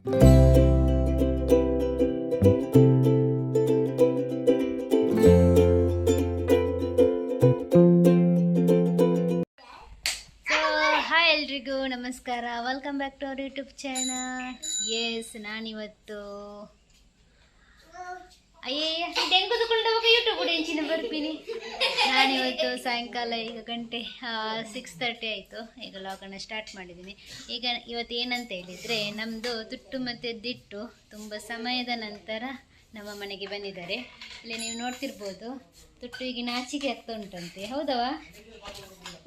Hi ಎಲ್ರಿಗೂ ನಮಸ್ಕಾರ, welcome back to our YouTube channel. Yes, ನಾನಿವತ್ತು ತೆಂಗುದುಕೊಳ್ಳುವಾಗ ಯೂಟ್ಯೂಬ್ ಕೂಡ ಹೆಂಚಿನ ಬರ್ತೀನಿ. ನಾನಿವತ್ತು ಸಾಯಂಕಾಲ ಈಗ ಗಂಟೆ 6:30 ಆಯಿತು. ಈಗ ಲಾಗನ್ನು ಸ್ಟಾರ್ಟ್ ಮಾಡಿದ್ದೀನಿ. ಈಗ ಇವತ್ತು ಏನಂತ ಹೇಳಿದರೆ, ನಮ್ಮದು ತುಟ್ಟು ಮತ್ತು ದಿಟ್ಟು ತುಂಬ ಸಮಯದ ನಂತರ ನಮ್ಮ ಮನೆಗೆ ಬಂದಿದ್ದಾರೆ. ಇಲ್ಲಿ ನೀವು ನೋಡ್ತಿರ್ಬೋದು, ತುಟ್ಟು ಈಗ ನಾಚಿಕೆ ಆಗ್ತಾ ಉಂಟಂತೆ. ಹೌದವಾ?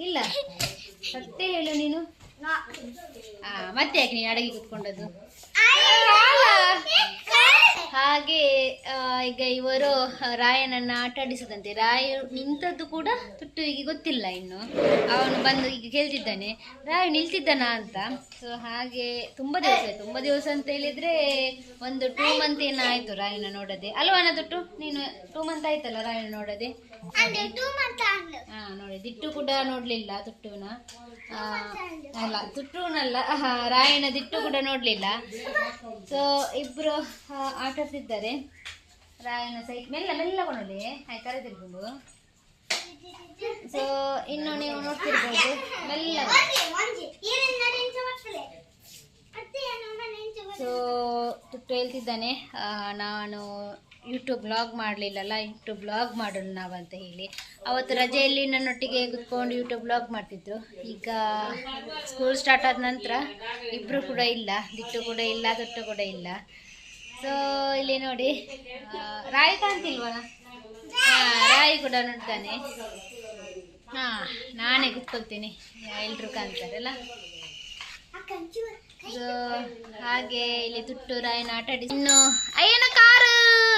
ಇಲ್ಲ ಸತ್ಯ ಹೇಳು ನೀನು. ಮತ್ತೆ ಯಾಕೆ ನೀನು ಅಡಗಿ ಕೂತ್ಕೊಂಡದ್ದು? ಹಾಗೆ ಈಗ ಇವರು ರಾಯನನ್ನು ಆಟ ಆಡಿಸದಂತೆ. ರಾಯ ನಿಂತದ್ದು ಕೂಡ ತುಟ್ಟುವಿಗೆ ಗೊತ್ತಿಲ್ಲ ಇನ್ನು. ಅವನು ಬಂದು ಈಗ ಕೇಳ್ತಿದ್ದಾನೆ, ರಾಯ ನಿಲ್ತಿದ್ದಾನ ಅಂತ. ಸೊ ಹಾಗೆ ತುಂಬ ದಿವಸ ಅಂತ ಹೇಳಿದರೆ ಒಂದು 2 ಮಂತ್ ಏನೋ ಆಯಿತು ರಾಯನ ನೋಡದೆ. ಅಲ್ವಾನ ತುಟ್ಟು? ನೀನು 2 ಮಂತ್ ಆಯ್ತಲ್ಲ ರಾಯನ ನೋಡದೆ. ನೋಡಿ, ದಿಟ್ಟು ಕೂಡ ನೋಡ್ಲಿಲ್ಲ ತುಟ್ಟುನ. ಅಲ್ಲ, ತುಟ್ಟುನಲ್ಲ, ರಾಯನ ದಿಟ್ಟು ಕೂಡ ನೋಡ್ಲಿಲ್ಲ. ಸೊ ಇಬ್ರು ಆಟ ಆಡ್ತಿದ್ದಾರೆ. ರಾಯನ ಸೈಟ್ ಮೆಲ್ಲ ಕೊಂಡಲ್ಲಿ ಕರೆದಿರ್ಬೋದು. ಸೊ ಇನ್ನು ನೀವು ನೋಡ್ತಿರ್ಬೋದು, ಮೆಲ್ಲ. ಸೊ ತುಟ್ಟು ಹೇಳ್ತಿದ್ದಾನೆ, ನಾನು ಯೂಟ್ಯೂಬ್ ಬ್ಲಾಗ್ ಮಾಡಲಿಲ್ಲಲ್ಲ, ಯೂಟ್ಯೂಬ್ ಬ್ಲಾಗ್ ಮಾಡೋಣ ನಾವಂತ ಹೇಳಿ. ಅವತ್ತು ರಜೆಯಲ್ಲಿ ನನ್ನೊಟ್ಟಿಗೆ ಕೂತ್ಕೊಂಡು ಯೂಟ್ಯೂಬ್ ಬ್ಲಾಗ್ ಮಾಡ್ತಿದ್ರು. ಈಗ ಸ್ಕೂಲ್ ಸ್ಟಾರ್ಟ್ ಆದ ನಂತರ ಇಬ್ಬರು ಕೂಡ ಇಲ್ಲ, ದಿಟ್ಟು ಕೂಡ ಇಲ್ಲ, ತುಟ್ಟು ಕೂಡ ಇಲ್ಲ. ಸೊ ಇಲ್ಲಿ ನೋಡಿ, ರಾಯಿ ಕಾಣ್ತಿಲ್ವಲ್ಲ? ರಾಯಿ ಕೂಡ ನೋಡ್ತಾನೆ. ನಾನೇ ಕೂತ್ಕೊಳ್ತೀನಿ, ಎಲ್ರು ಕಾಣ್ತಾರಲ್ಲ. ಸೊ ಹಾಗೆ ಇಲ್ಲಿ ತುಟ್ಟು ರಾಯನ ಆಟ ಆಡಿ. ಇನ್ನು ಅಯ್ಯನ ಕಾರು,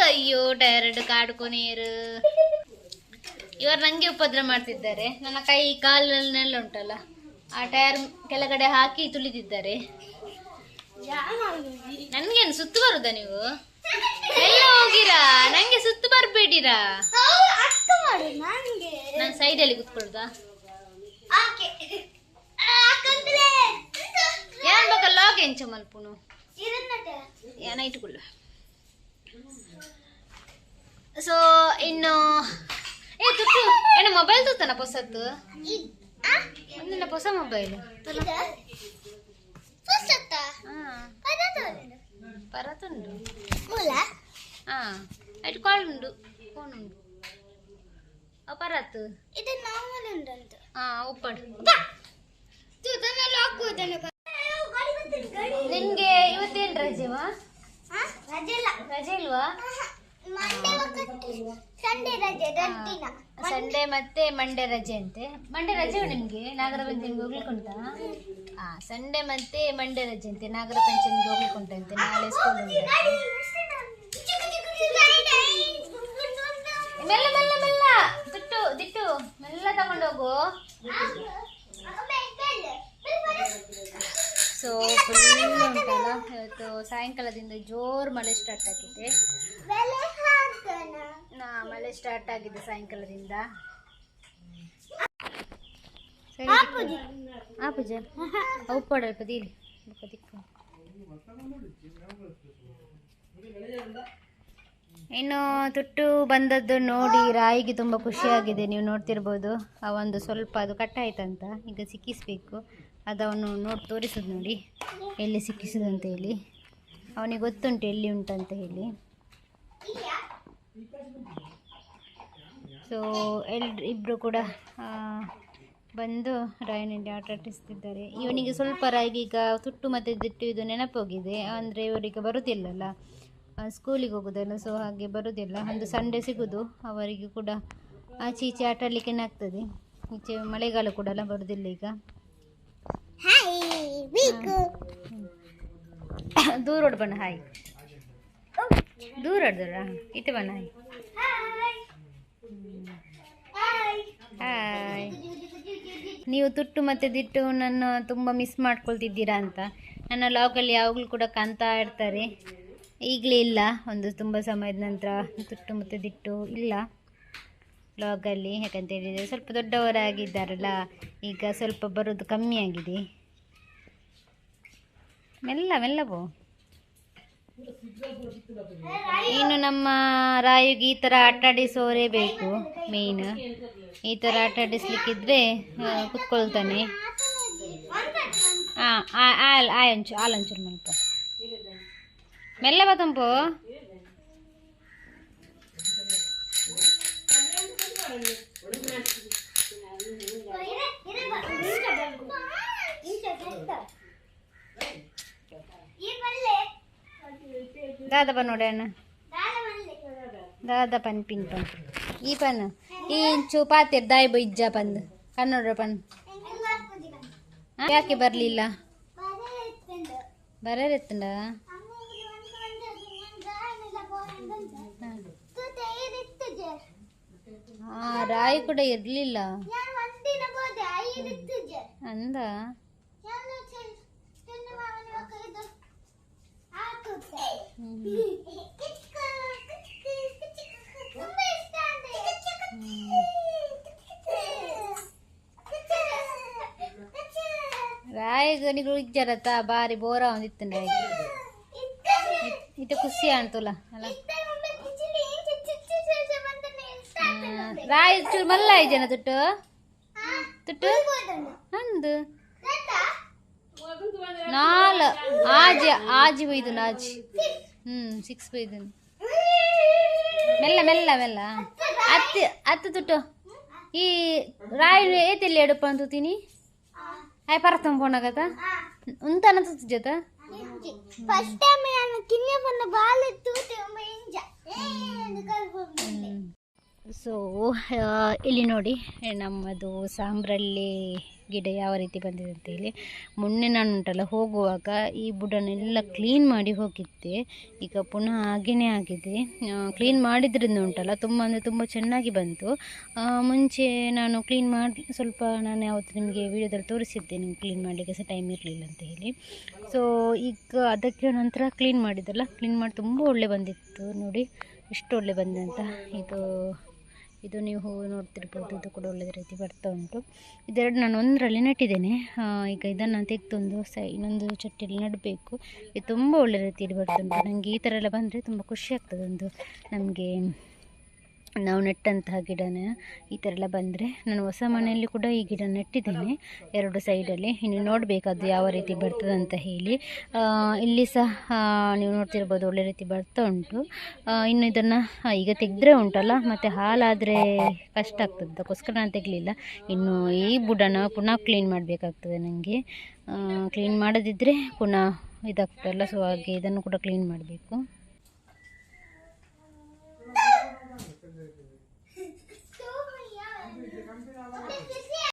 ಅಯ್ಯೋ ಟೈರ್ಡ್ ಕಾಡ್ಕೊನೇರು. ಇವರು ನನಗೆ ಉಪದ್ರ ಮಾಡ್ತಿದ್ದಾರೆ. ನನ್ನ ಕೈ ಕಾಲಿನೆಲ್ಲ ಉಂಟಲ್ಲ, ಆ ಟೈರ್ ಕೆಳಗಡೆ ಹಾಕಿ ತುಳಿದಿದ್ದಾರೆ. ನನ್ಗೇನು ಸುತ್ತು ಬರುದಾ ನೀವು? ಎಲ್ಲ ಹೋಗಿರಾ? ನಂಗೆ ಸುತ್ತು ಬರ್ಬೇಡಿರಾ. ನಾನು ಸೈಡಲ್ಲಿ ಕೂತ್ಕೊಳ್ದಾ? ಏನ್ ಬೇಕಲ್ಲ ಎಂಚ ಮಲ್ಪುನು ಏನಾಯ್ತುಕೊಳ್ಳ. ಸೊ ಇನ್ನು ತುಟ್ಟು ಏನ ಮೊಬೈಲ್ ತೂತನ ಹೊಸತ್ತು? ಒಂದಿನ ಹೊಸ ಮೊಬೈಲ್ ಪರತುಂಡು. ಅದು ಕಾಲ್ ಉಂಡು, ಫೋನ್ ಉಂಡು. ಪರತ್ ಉಪ್ಪಡು. ನಿನ್ಗೆ ಇವತ್ತೇನು ರಜೆವಾ? ರಜೆ ಇಲ್ವಾ? ಸಂಡೇ ಮತ್ತೆ ಮಂಡೇ ರಜೆ ಅಂತೆ. ಮಂಡೇ ರಜೆ ನಿಮ್ಗೆ? ನಾಗರ ಪಂಚಮಿಗೆ ಹೋಗ್ಲಿಕ್ಕೆ ಉಂಟಾ? ಸಂಡೇ ಮತ್ತೆ ಮಂಡೇ ರಜೆ ಅಂತೆ. ನಾಗರ ಪಂಚಮಿಗೆ ಹೋಗ್ಲಿಕ್ಕೆ ಉಂಟಂತೆ. ನಾಳೆ ಸ್ಕೂಲ್ ಉಂಟು. ಮೆಲ್ಲ ಮೆಲ್ಲ ಮೆಲ್ಲ ತುಟ್ಟು ದಿಟ್ಟು ಮೆಲ್ಲ ತಗೊಂಡೋಗು. ಸೊ ಫುಲ್ ಉಂಟಲ್ಲ, ಇವತ್ತು ಸಾಯಂಕಾಲದಿಂದ ಜೋರು ಮಳೆ ಸ್ಟಾರ್ಟ್ ಆಗಿದೆ. ಮಳೆ ಸ್ಟಾರ್ಟ್ ಆಗಿದೆ ಸಾಯಂಕಾಲದಿಂದ. ಪೂಜೆ ಉಪ್ಪಡಲ್ಪ ದೀಲಿ ಇನ್ನು ತುಟ್ಟು ಬಂದದ್ದು ನೋಡಿ ರಾಯಿಗೆ ತುಂಬ ಖುಷಿಯಾಗಿದೆ. ನೀವು ನೋಡ್ತಿರ್ಬೋದು, ಒಂದು ಸ್ವಲ್ಪ ಅದು ಕಟ್ಟಾಯ್ತಂತ, ಈಗ ಸಿಕ್ಕಿಸ್ಬೇಕು. ಅದವನು ತೋರಿಸೋದು ನೋಡಿ, ಎಲ್ಲಿ ಸಿಕ್ಕಿಸೋದಂತ ಹೇಳಿ. ಅವನಿಗೆ ಗೊತ್ತುಂಟು ಎಲ್ಲಿ ಉಂಟಂತ ಹೇಳಿ. ಸೊ ಇಬ್ಬರು ಕೂಡ ಬಂದು ರಾಯನಲ್ಲಿ ಆಟ ಆಡಿಸ್ತಿದ್ದಾರೆ. ಇವನಿಗೆ ಸ್ವಲ್ಪ ರಾಯಿಗೆ ಈಗ ತುಟ್ಟು ಮತ್ತು ದಿಟ್ಟು ಇದು ನೆನಪೋಗಿದೆ. ಅಂದರೆ ಇವರಿಗೆ ಬರುವುದಿಲ್ಲಲ್ಲ, ಸ್ಕೂಲಿಗೆ ಹೋಗೋದಲ್ಲ. ಸೊ ಹಾಗೆ ಬರೋದಿಲ್ಲ. ಒಂದು ಸಂಡೇ ಸಿಗೋದು ಅವರಿಗೆ ಕೂಡ ಆಚೆ ಈಚೆ ಆಟ ಆಡಲಿಕ್ಕೆ ಆಗ್ತದೆ. ಈಚೆ ಮಳೆಗಾಲ ಕೂಡ ಅಲ್ಲ, ಬರೋದಿಲ್ಲ ಈಗ. ದೂರೋಡ್ ಬಣ್ಣ ಹಾಯ್, ದೂರ ಇತ್ತೆ ಬಣ್ಣ ಹಾಯ್. ಹಾಯ್, ನೀವು ತುಟ್ಟು ಮತ್ತು ದಿಟ್ಟು ನನ್ನ ತುಂಬ ಮಿಸ್ ಮಾಡ್ಕೊಳ್ತಿದ್ದೀರಾ ಅಂತ ನನ್ನ ಲಾಗಲ್ಲಿ ಯಾವಾಗಲೂ ಕೂಡ ಕಾಣ್ತಾ ಇರ್ತಾರೆ. ಈಗಲೇ ಇಲ್ಲ, ಒಂದು ತುಂಬ ಸಮಯದ ನಂತರ ತುಟ್ಟು ಮತ್ತು ದಿಟ್ಟು ಇಲ್ಲ ಲಾಗಲ್ಲಿ. ಯಾಕಂತ ಹೇಳಿದರೆ ಸ್ವಲ್ಪ ದೊಡ್ಡವರಾಗಿದ್ದಾರಲ್ಲ, ಈಗ ಸ್ವಲ್ಪ ಬರೋದು ಕಮ್ಮಿ ಆಗಿದೆ. ಮೆಲ್ಲ ಮೆಲ್ಲ ಪೋ. ಇನ್ನು ನಮ್ಮ ರಾಯುಗೆ ಈ ಥರ ಆಟಾಡಿಸೋರೇ ಬೇಕು ಮೇಯ್ನ್. ಈ ಥರ ಆಟಾಡಿಸ್ಲಿಕ್ಕಿದ್ರೆ ಕುತ್ಕೊಳ್ತಾನೆ. ಹಾಲಂಚೂರು ಮಲ್ಪ ಮೆಲ್ಲ ಬತಂಪು. दादा पन नोड़े दादा पन पिन पन ई पन ई चुपाते दाई बोइज्जा पंद कन्नोड़ पन याके बरलिल्ल बररेत्तंड राय कूड इरलिल्ल अंद ರಾಯಗನಿಗೂ ಇಜ್ಜರತ್ತ ಬಾರಿ ಬೋರ ಒಂದಿತ್ತಂಡ ಇದು ಖುಷಿ ಅಂತಲ್ಲ ಅಲ್ಲ. ರಾಯ ಚೂರು ಮಲ್ಲ ಜನ ತುಟ್ಟು ತುಟ್ಟು ಅಂದು ನಾಲ್ ಆಜಿ ಆಜಿ ಬೈದು ಆಜಿ 6 ಬೈದು ಮೆಲ್ಲ ಮೆಲ್ಲ ಮೆಲ್ಲ ಅತ್ತು ಅತ್ತು ತುಟ್ಟು ಈ ರಾಯು ಏತೆಲ್ಲಿ ಎಡಪ್ಪ ಅಂತ ತಿನಿ ಆಯ್ ಪರತಂ ಪೋಣ ಕಥ ಉಂತನ ತುತ್ತು ಜೊತೆ ಫಸ್ಟ್ ಟೈಮ್ ನಾನು ಕಿನ್ನೆ ಬಂದ ಬಾಲ್ ತೂತೆ ಇಂಜ ಸೊ ಇಲ್ಲಿ ನೋಡಿ ನಮ್ಮದು ಸಾಂಬ್ರಳ್ಳಿ ಗಿಡ ಯಾವ ರೀತಿ ಬಂದಿದೆ ಅಂತ ಹೇಳಿ. ಮೊನ್ನೆ ನಾನು ಉಂಟಲ್ಲ ಹೋಗುವಾಗ ಈ ಬುಡನೆಲ್ಲ ಕ್ಲೀನ್ ಮಾಡಿ ಹೋಗಿದ್ದೆ. ಈಗ ಪುನಃ ಹಾಗೇ ಆಗಿದೆ. ಕ್ಲೀನ್ ಮಾಡಿದ್ರಿಂದ ಉಂಟಲ್ಲ ತುಂಬ ಅಂದರೆ ತುಂಬ ಚೆನ್ನಾಗಿ ಬಂತು. ಮುಂಚೆ ನಾನು ಕ್ಲೀನ್ ಮಾಡಿ ಸ್ವಲ್ಪ ನಾನು ಯಾವತ್ತು ನಿಮಗೆ ವೀಡಿಯೋದಲ್ಲಿ ತೋರಿಸಿದ್ದೆ, ನಿಮ್ಗೆ ಕ್ಲೀನ್ ಮಾಡಲಿಕ್ಕೆ ಸಹ ಟೈಮ್ ಇರಲಿಲ್ಲ ಅಂತ ಹೇಳಿ. ಸೊ ಈಗ ಅದಕ್ಕೆ ನಂತರ ಕ್ಲೀನ್ ಮಾಡಿದ್ದಲ್ಲ, ಕ್ಲೀನ್ ಮಾಡಿ ತುಂಬ ಒಳ್ಳೆ ಬಂದಿತ್ತು ನೋಡಿ, ಎಷ್ಟು ಒಳ್ಳೆ ಬಂದೆ ಅಂತ. ಇದು ನೀವು ಹೂವು ನೋಡ್ತಿರ್ಬೋದು, ಇದು ಕೂಡ ಒಳ್ಳೆಯ ರೀತಿ ಬರ್ತಾ ಉಂಟು. ಇದೆರಡು ನಾನು ಒಂದರಲ್ಲಿ ನೆಟ್ಟಿದ್ದೇನೆ. ಈಗ ಇದನ್ನು ತೆಗೆದೊಂದು ಇನ್ನೊಂದು ಚಟ್ಟಿಯಲ್ಲಿ ನೆಡಬೇಕು. ಇದು ತುಂಬ ಒಳ್ಳೆ ರೀತಿಯಲ್ಲಿ ಬರ್ತುಂಟು. ನನಗೆ ಈ ಥರ ಎಲ್ಲ ಬಂದರೆ ತುಂಬ ಖುಷಿ ಆಗ್ತದೆ. ಒಂದು ನಮಗೆ ನಾವು ನೆಟ್ಟಂತಹ ಗಿಡನ ಈ ಥರ ಎಲ್ಲ ಬಂದರೆ, ನಾನು ಹೊಸ ಮನೆಯಲ್ಲಿ ಕೂಡ ಈ ಗಿಡ ನೆಟ್ಟಿದ್ದೇನೆ 2 ಸೈಡಲ್ಲಿ. ಇನ್ನು ನೋಡಬೇಕು ಅದು ಯಾವ ರೀತಿ ಬರ್ತದೆ ಅಂತ ಹೇಳಿ. ಇಲ್ಲಿ ಸಹ ನೀವು ನೋಡ್ತಿರ್ಬೋದು ಒಳ್ಳೆ ರೀತಿ ಬರ್ತಾ ಉಂಟು. ಇನ್ನು ಇದನ್ನು ಈಗ ತೆಗೆದ್ರೆ ಉಂಟಲ್ಲ, ಮತ್ತು ಹಾಲಾದರೆ ಕಷ್ಟ ಆಗ್ತದೆ, ಅದಕ್ಕೋಸ್ಕರ ನಾನು ತೆಗಲಿಲ್ಲ. ಇನ್ನು ಈ ಬುಡನ ಪುನಃ ಕ್ಲೀನ್ ಮಾಡಬೇಕಾಗ್ತದೆ ನನಗೆ. ಕ್ಲೀನ್ ಮಾಡದಿದ್ದರೆ ಪುನಃ ಇದಾಗ್ತದಲ್ಲ, ಸೊ ಹಾಗೆ ಇದನ್ನು ಕೂಡ ಕ್ಲೀನ್ ಮಾಡಬೇಕು.